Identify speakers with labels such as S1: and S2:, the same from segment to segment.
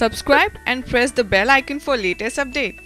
S1: Subscribe and press the bell icon for latest update.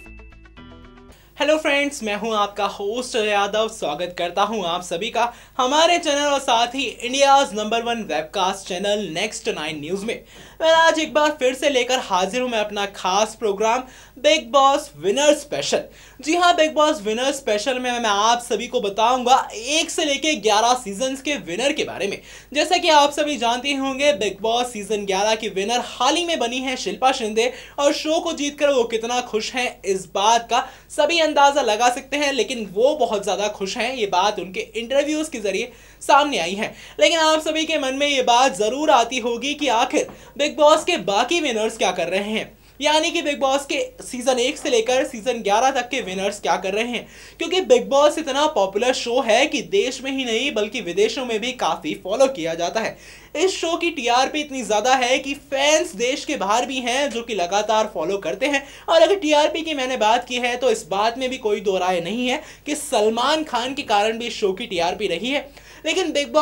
S2: Hello friends, मैं हूं आपका host Yadav. स्वागत करता हूं आप सभी का हमारे चैनल और साथ ही India's number 1 webcast channel Next 9 News में। मैं आज एक बार फिर से लेकर हाजिर हूं मैं अपना खास programme Bigg Boss winner special. जी हां, बिग बॉस विनर स्पेशल में मैं आप सभी को बताऊंगा 1 से लेकर 11 सीजन के विनर के बारे में। जैसा कि आप सभी जानते होंगे, बिग बॉस सीजन 11 की विनर हाल ही में बनी है शिल्पा शिंदे, और शो को जीतकर वो कितना खुश हैं इस बात का सभी अंदाजा लगा सकते हैं। लेकिन वो बहुत ज्यादा खुश हैं, ये बात उनके इंटरव्यूज के जरिए सामने आई है। लेकिन आप सभी के मन में ये बात जरूर आती होगी कि आखिर बिग बॉस के बाकी विनर्स क्या कर रहे हैं, यानी कि बिग बॉस के सीजन 1 से लेकर सीजन 11 तक के विनर्स क्या कर रहे हैं। क्योंकि बिग बॉस इतना पॉपुलर शो है कि देश में ही नहीं बल्कि विदेशों में भी काफी फॉलो किया जाता है। इस शो की टीआरपी इतनी ज्यादा है कि फैंस देश के बाहर भी हैं जो कि लगातार फॉलो करते हैं। और अगर टीआरपी की मैंने बात की है तो इस बात में भी कोई दो राय नहीं है कि सलमान खान के कारण भी इस शो की टीआरपी रही है। लेकिन बिग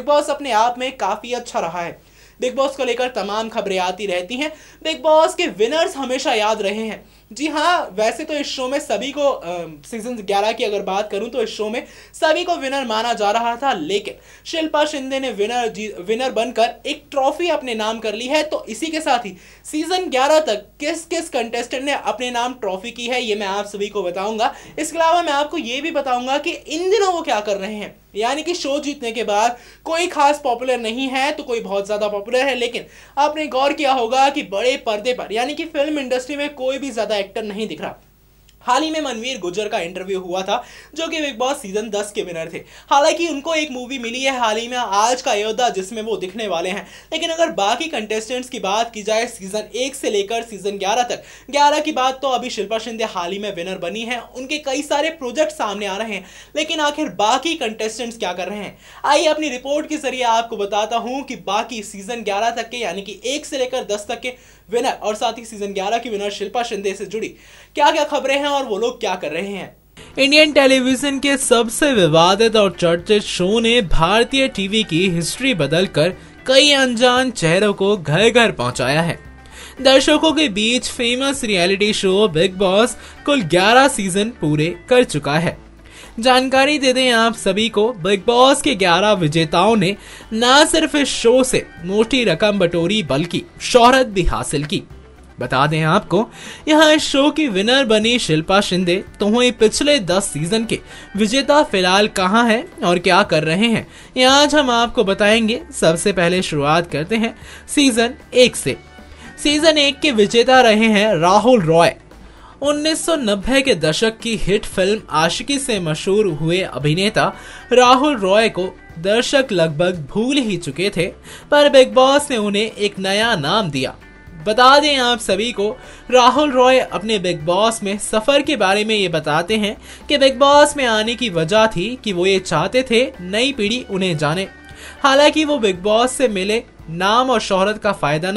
S2: बॉस अपने आप में काफी अच्छा रहा है। बिग बॉस को लेकर तमाम खबरें आती रहती हैं। बिग बॉस के विनर्स हमेशा याद रहे हैं। जी हाँ, वैसे तो इस शो में सभी को सीजन 11 की अगर बात करूं तो इस शो में सभी को विनर माना जा रहा था। लेकिन शिल्पा शिंदे ने विनर बनकर एक ट्रॉफी अपने नाम कर ली है। तो इसी के साथ ही सीजन 11 तक किस किस कंटेस्टेंट ने अपने नाम ट्रॉफी की है ये मैं आप सभी को बताऊंगा। इसके अलावा मैं आपको ये भी बताऊंगा कि इन दिनों वो क्या कर रहे हैं। यानी कि शो जीतने के बाद कोई खास पॉपुलर नहीं है तो कोई बहुत ज्यादा पॉपुलर है। लेकिन आपने गौर किया होगा कि बड़े पर्दे पर यानी कि फिल्म इंडस्ट्री में कोई भी ज्यादा एक्टर नहीं दिख रहा। हाल ही में मनवीर गुर्जर का इंटरव्यू हुआ था जो कि बिग बॉस सीजन 10 के विनर थे। हालांकि उनको एक मूवी मिली है हाल ही में, आज का अयोध्या, जिसमें वो दिखने वाले हैं। लेकिन अगर बाकी कंटेस्टेंट्स की बात की जाए सीजन 1 से लेकर सीजन 11 तक, 11 की बात तो अभी शिल्पा शिंदे हाल ही में विनर बनी है, उनके कई सारे प्रोजेक्ट सामने आ रहे हैं। लेकिन आखिर बाकी कंटेस्टेंट्स क्या कर रहे हैं, आइए अपनी रिपोर्ट के जरिए आपको बताता हूं कि बाकी सीजन 11 तक के यानी कि 1 से लेकर 10 तक के विनर और साथ ही सीजन 11 की विनर शिल्पा शिंदे से जुड़ी क्या क्या खबरें हैं और वो लोग क्या कर रहे हैं। इंडियन टेलीविजन के सबसे विवादित और चर्चित शो ने भारतीय टीवी की हिस्ट्री बदलकर कई अनजान चेहरों को घर घर पहुंचाया है। दर्शकों के बीच famous reality show Bigg Boss कुल 11 सीजन पूरे कर चुका है। जानकारी दे दें आप सभी को, बिग बॉस के 11 विजेताओं ने न सिर्फ इस शो से मोटी रकम बटोरी बल्कि शोहरत भी हासिल की। बता दें आपको, यहाँ इस शो की विनर बनी शिल्पा शिंदे, तो वही पिछले 10 सीजन के विजेता फिलहाल कहाँ हैं और क्या कर रहे हैं, ये आज हम आपको बताएंगे। सबसे पहले शुरुआत करते हैं सीजन 1 से। सीजन 1 के विजेता रहे हैं राहुल रॉय। 1990 के दशक की हिट फिल्म आशिकी से मशहूर हुए अभिनेता राहुल रॉय को दर्शक लगभग भूल ही चुके थे, पर बिग बॉस ने उन्हें एक नया नाम दिया। बता दें आप सभी को, राहुल रॉय अपने बिग बॉस में सफर के बारे में ये बताते हैं कि बिग बॉस में आने की वजह थी कि वो ये चाहते थे नई पीढ़ी उन्हें जाने। हालांकि वो बिग बॉस से मिले नाम और शोहरत का फायदा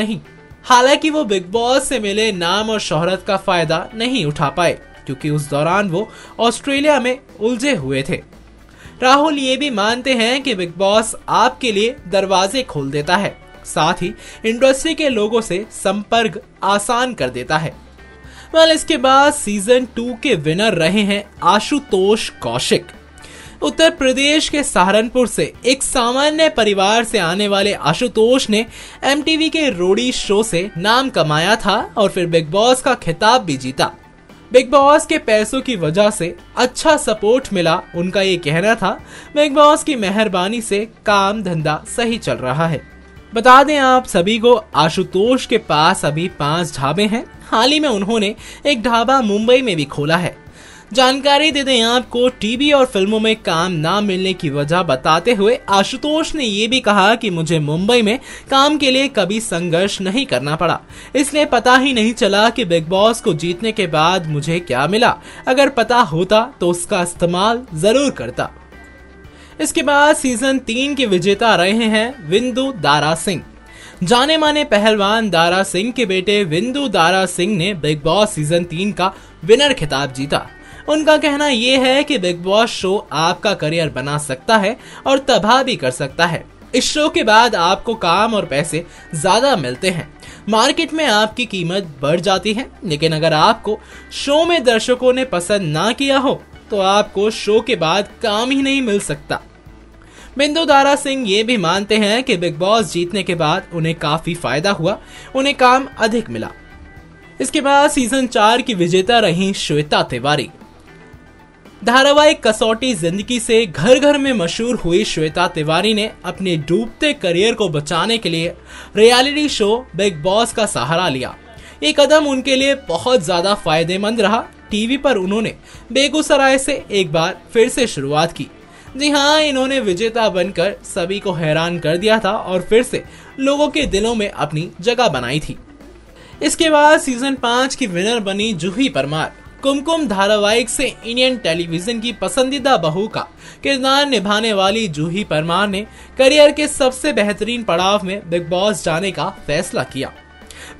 S2: नहीं उठा पाए, क्योंकि उस दौरान वो ऑस्ट्रेलिया में उलझे हुए थे। राहुल ये भी मानते हैं कि बिग बॉस आपके लिए दरवाजे खोल देता है, साथ ही इंडस्ट्री के लोगों से संपर्क आसान कर देता है। इसके बाद सीजन 2 के विनर रहे हैं आशुतोष कौशिक। उत्तर प्रदेश के सहारनपुर से एक सामान्य परिवार से आने वाले आशुतोष ने एमटीवी के रोडी शो से नाम कमाया था और फिर बिग बॉस का खिताब भी जीता। बिग बॉस के पैसों की वजह से अच्छा सपोर्ट मिला, उनका ये कहना था। बिग बॉस की मेहरबानी से काम धंधा सही चल रहा है। बता दें आप सभी को, आशुतोष के पास अभी 5 ढाबे हैं। हाल ही में उन्होंने एक ढाबा मुंबई में भी खोला है। जानकारी दे दें आपको, टीवी और फिल्मों में काम ना मिलने की वजह बताते हुए आशुतोष ने ये भी कहा कि मुझे मुंबई में काम के लिए कभी संघर्ष नहीं करना पड़ा, इसलिए पता ही नहीं चला कि बिग बॉस को जीतने के बाद मुझे क्या मिला। अगर पता होता तो उसका इस्तेमाल जरूर करता। इसके बाद सीजन 3 के विजेता रहे हैं विंदु दारा सिंह। जाने माने पहलवान दारा सिंह के बेटे विंदु दारा सिंह ने बिग बॉस सीजन 3 का विनर खिताब जीता। उनका कहना यह है कि बिग बॉस शो आपका करियर बना सकता है और तबाह भी कर सकता है। इस शो के बाद आपको काम और पैसे ज्यादा मिलते हैं। मार्केट में आपकी कीमत बढ़ जाती है। लेकिन अगर आपको शो में दर्शकों ने पसंद ना किया हो तो आपको शो के बाद काम ही नहीं मिल सकता। बिंदु दारा सिंह ये भी मानते हैं कि बिग बॉस जीतने के बाद उन्हें काफी फायदा हुआ, उन्हें काम अधिक मिला। इसके बाद सीजन 4 की विजेता रही श्वेता तिवारी। धारावाहिक कसौटी जिंदगी से घर घर में मशहूर हुई श्वेता तिवारी ने अपने डूबते करियर को बचाने के लिए रियलिटी शो बिग बॉस का सहारा लिया। ये कदम उनके लिए बहुत ज्यादा फायदेमंद रहा। टीवी पर उन्होंने बेगूसराय से एक बार फिर से शुरुआत की। जी हाँ, इन्होंने विजेता बनकर सभी को हैरान कर दिया था और फिर से लोगों के दिलों में अपनी जगह बनाई थी। इसके बाद सीजन 5 की विनर बनी जूही परमार। कुमकुम धारावाहिक से इंडियन टेलीविजन की पसंदीदा बहू का किरदार निभाने वाली जूही परमार ने करियर के सबसे बेहतरीन पड़ाव में बिग बॉस जाने का फैसला किया।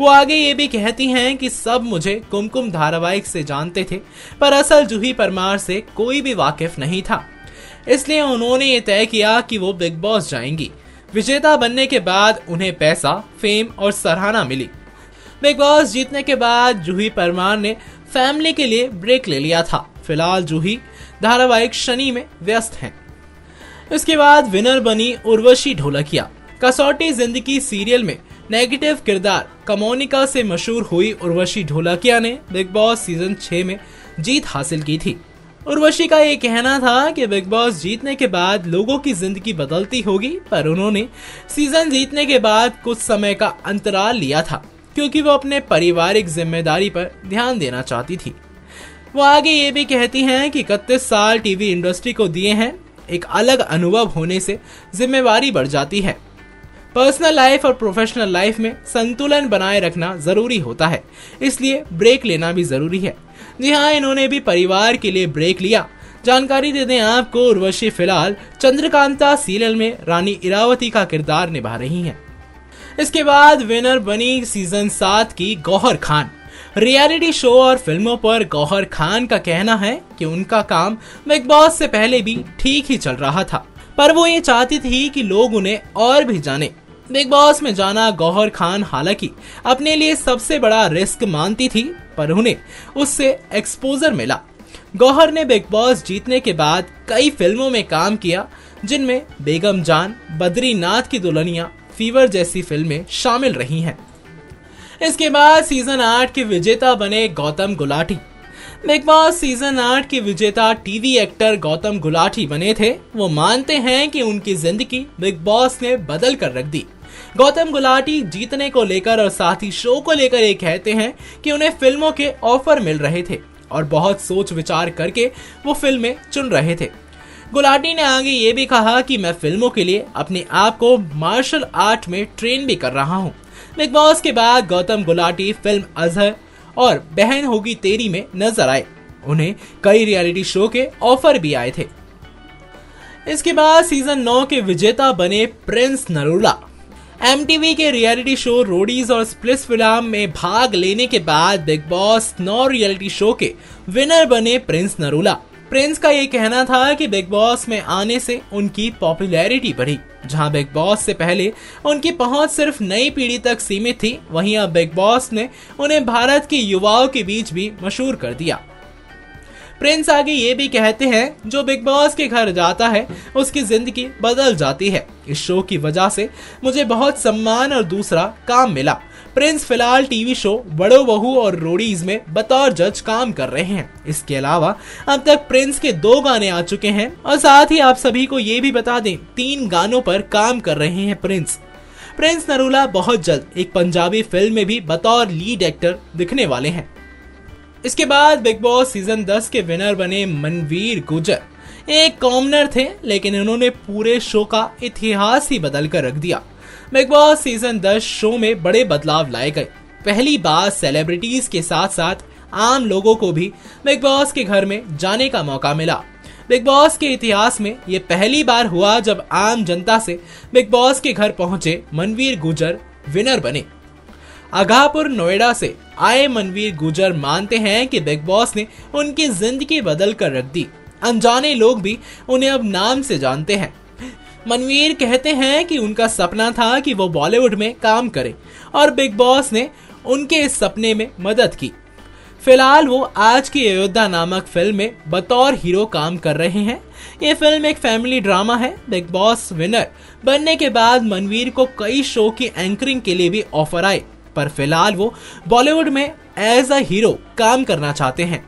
S2: वो आगे ये भी कहती हैं कि सब मुझे कुमकुम धारावाहिक से जानते थे, पर असल जूही परमार से कोई भी वाकिफ नहीं था, इसलिए उन्होंने ये तय किया कि वो बिग बॉस जाएंगी। विजेता बनने के बाद उन्हें पैसा, फेम और सराहना मिली। बिग बॉस जीतने के बाद जूही परमार ने फैमिली के लिए ब्रेक ले लिया था। फिलहाल जूही धारावाहिक शनि में व्यस्त हैं। इसके बाद विनर बनी उर्वशी ढोलकिया। कसौटी जिंदगी सीरियल में नेगेटिव किरदार कमोनिका से मशहूर हुई उर्वशी ढोलकिया ने बिग बॉस सीजन 6 में जीत हासिल की थी। उर्वशी का ये कहना था कि बिग बॉस जीतने के बाद लोगों की जिंदगी बदलती होगी, पर उन्होंने सीजन जीतने के बाद कुछ समय का अंतराल लिया था क्योंकि वो अपने पारिवारिक जिम्मेदारी पर ध्यान देना चाहती थी। वो आगे ये भी कहती हैं कि 31 साल टीवी इंडस्ट्री को दिए हैं, एक अलग अनुभव होने से जिम्मेवारी बढ़ जाती है। पर्सनल लाइफ और प्रोफेशनल लाइफ में संतुलन बनाए रखना जरूरी होता है, इसलिए ब्रेक लेना भी जरूरी है। जी हाँ, इन्होंने भी परिवार के लिए ब्रेक लिया। जानकारी दे दें आपको, उर्वशी फिलहाल चंद्रकांता सीरियल में रानी इरावती का किरदार निभा रही हैं। इसके बाद विनर बनी सीजन 7 की गौहर खान। रियलिटी शो और फिल्मों पर गौहर खान का कहना है कि उनका काम बिग बॉस से पहले भी ठीक ही चल रहा था, पर वो ये चाहती थी कि लोग उन्हें और भी जाने। बिग बॉस में जाना गौहर खान हालांकि अपने लिए सबसे बड़ा रिस्क मानती थी, पर उन्हें उससे एक्सपोजर मिला। गौहर ने बिग बॉस जीतने के बाद कई फिल्मों में काम किया, जिनमें बेगम जान, बद्रीनाथ की दुल्हनिया, फीवर जैसी फिल्में शामिल रही हैं। इसके बाद सीजन 8 के विजेता बने Gautam Gulati. Big boss season 8 के विजेता टीवी एक्टर गौतम गुलाटी बने थे। वो मानते हैं कि उनकी जिंदगी बिग बॉस ने बदल कर रख दी। गौतम गुलाटी जीतने को लेकर और साथ ही शो को लेकर ये कहते हैं कि उन्हें फिल्मों के ऑफर मिल रहे थे और बहुत सोच विचार करके वो फिल्में चुन रहे थे। गुलाटी ने आगे ये भी कहा कि मैं फिल्मों के लिए अपने आप को मार्शल आर्ट में ट्रेन भी कर रहा हूँ। बिग बॉस के बाद गौतम गुलाटी फिल्म अजहर और बहन होगी तेरी में नजर आए। उन्हें कई रियलिटी शो के ऑफर भी आए थे। इसके बाद सीजन 9 के विजेता बने प्रिंस नरूला। MTV के रियलिटी शो रोडीज और स्प्लिट्स फिल्म में भाग लेने के बाद बिग बॉस 9 रियलिटी शो के विनर बने प्रिंस नरूला। प्रिंस का ये कहना था कि बिग बॉस में आने से उनकी पॉपुलैरिटी बढ़ी। जहां बिग बॉस से पहले उनकी पहुंच सिर्फ नई पीढ़ी तक सीमित थी, वहीं अब बिग बॉस ने उन्हें भारत के युवाओं के बीच भी मशहूर कर दिया। प्रिंस आगे ये भी कहते हैं, जो बिग बॉस के घर जाता है उसकी जिंदगी बदल जाती है। इस शो की वजह से मुझे बहुत सम्मान और दूसरा काम मिला। प्रिंस फिलहाल टीवी शो बड़ो बहू और रोडीज में बतौर जज काम कर रहे हैं। इसके अलावा अब तक प्रिंस के 2 गाने आ चुके हैं और साथ ही आप सभी को ये भी बता दें 3 गानों पर काम कर रहे हैं प्रिंस नरूला बहुत जल्द एक पंजाबी फिल्म में भी बतौर लीड एक्टर दिखने वाले हैं। इसके बाद बिग बॉस सीजन 10 के विनर बने मनवीर गुर्जर। एक कॉमनर थे, लेकिन इन्होंने पूरे शो का इतिहास ही बदल कर रख दिया। बिग बॉस सीजन 10 शो में बड़े बदलाव लाए गए। पहली बार सेलिब्रिटीज के साथ साथ आम लोगों को भी बिग बॉस के घर में जाने का मौका मिला। बिग बॉस के इतिहास में ये पहली बार हुआ जब आम जनता से बिग बॉस के घर पहुंचे मनवीर गुर्जर विनर बने। आगापुर नोएडा से आए मनवीर गुर्जर मानते हैं कि बिग बॉस ने उनकी जिंदगी बदल कर रख दी। अनजाने लोग भी उन्हें अब नाम से जानते हैं। मनवीर कहते हैं कि उनका सपना था कि वो बॉलीवुड में काम करें और बिग बॉस ने उनके इस सपने में मदद की। फिलहाल वो आज की अयोध्या नामक फिल्म में बतौर हीरो काम कर रहे हैं। ये फिल्म एक फैमिली ड्रामा है। बिग बॉस विनर बनने के बाद मनवीर को कई शो की एंकरिंग के लिए भी ऑफर आए, पर फिलहाल वो बॉलीवुड में एज अ हीरो काम करना चाहते हैं।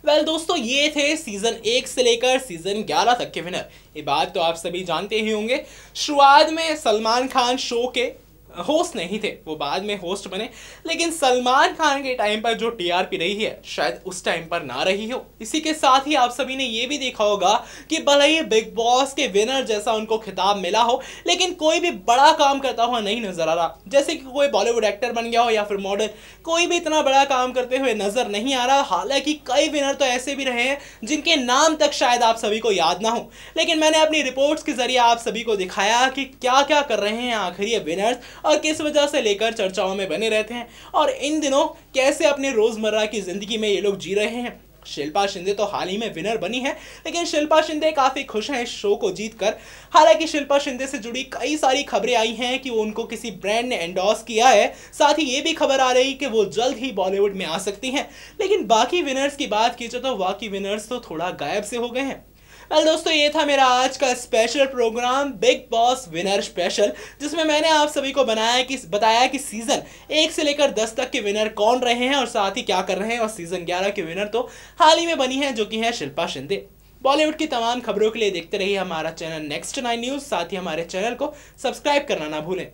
S2: दोस्तों, ये थे सीजन 1 से लेकर सीजन 11 तक के विनर। ये बात तो आप सभी जानते ही होंगे। शुरुआत में सलमान खान शो के होस्ट नहीं थे, वो बाद में होस्ट बने, लेकिन सलमान खान के टाइम पर जो टीआरपी रही है शायद उस टाइम पर ना रही हो। इसी के साथ ही आप सभी ने ये भी देखा होगा कि भले ही बिग बॉस के विनर जैसा उनको खिताब मिला हो, लेकिन कोई भी बड़ा काम करता हुआ नहीं नजर आ रहा। जैसे कि कोई बॉलीवुड एक्टर बन गया हो या फिर मॉडल, कोई भी इतना बड़ा काम करते हुए नजर नहीं आ रहा। हालांकि कई विनर तो ऐसे भी रहे हैं जिनके नाम तक शायद आप सभी को याद ना हो, लेकिन मैंने अपनी रिपोर्ट्स के जरिए आप सभी को दिखाया कि क्या क्या कर रहे हैं आखिर ये विनर्स और किस वजह से लेकर चर्चाओं में बने रहते हैं और इन दिनों कैसे अपने रोजमर्रा की जिंदगी में ये लोग जी रहे हैं। शिल्पा शिंदे तो हाल ही में विनर बनी है, लेकिन शिल्पा शिंदे काफी खुश हैं इस शो को जीतकर। हालांकि शिल्पा शिंदे से जुड़ी कई सारी खबरें आई हैं कि वो उनको किसी ब्रांड ने एंडोर्स किया है। साथ ही ये भी खबर आ रही कि वो जल्द ही बॉलीवुड में आ सकती हैं। लेकिन बाकी विनर्स की बात की जाए तो बाकी विनर्स तो थोड़ा गायब से हो गए हैं। दोस्तों, ये था मेरा आज का special programme Bigg Boss winner special, जिसमें मैंने आप सभी को बताया कि सीजन 1 से लेकर 10 तक के विनर कौन रहे हैं और साथ ही क्या कर रहे हैं। और सीजन 11 के विनर तो हाल ही में बनी है, जो कि है शिल्पा शिंदे। बॉलीवुड की तमाम खबरों के लिए देखते रहिए हमारा चैनल नेक्स्ट 9 न्यूज। साथ ही हमारे चैनल को सब्सक्राइब करना ना भूलें।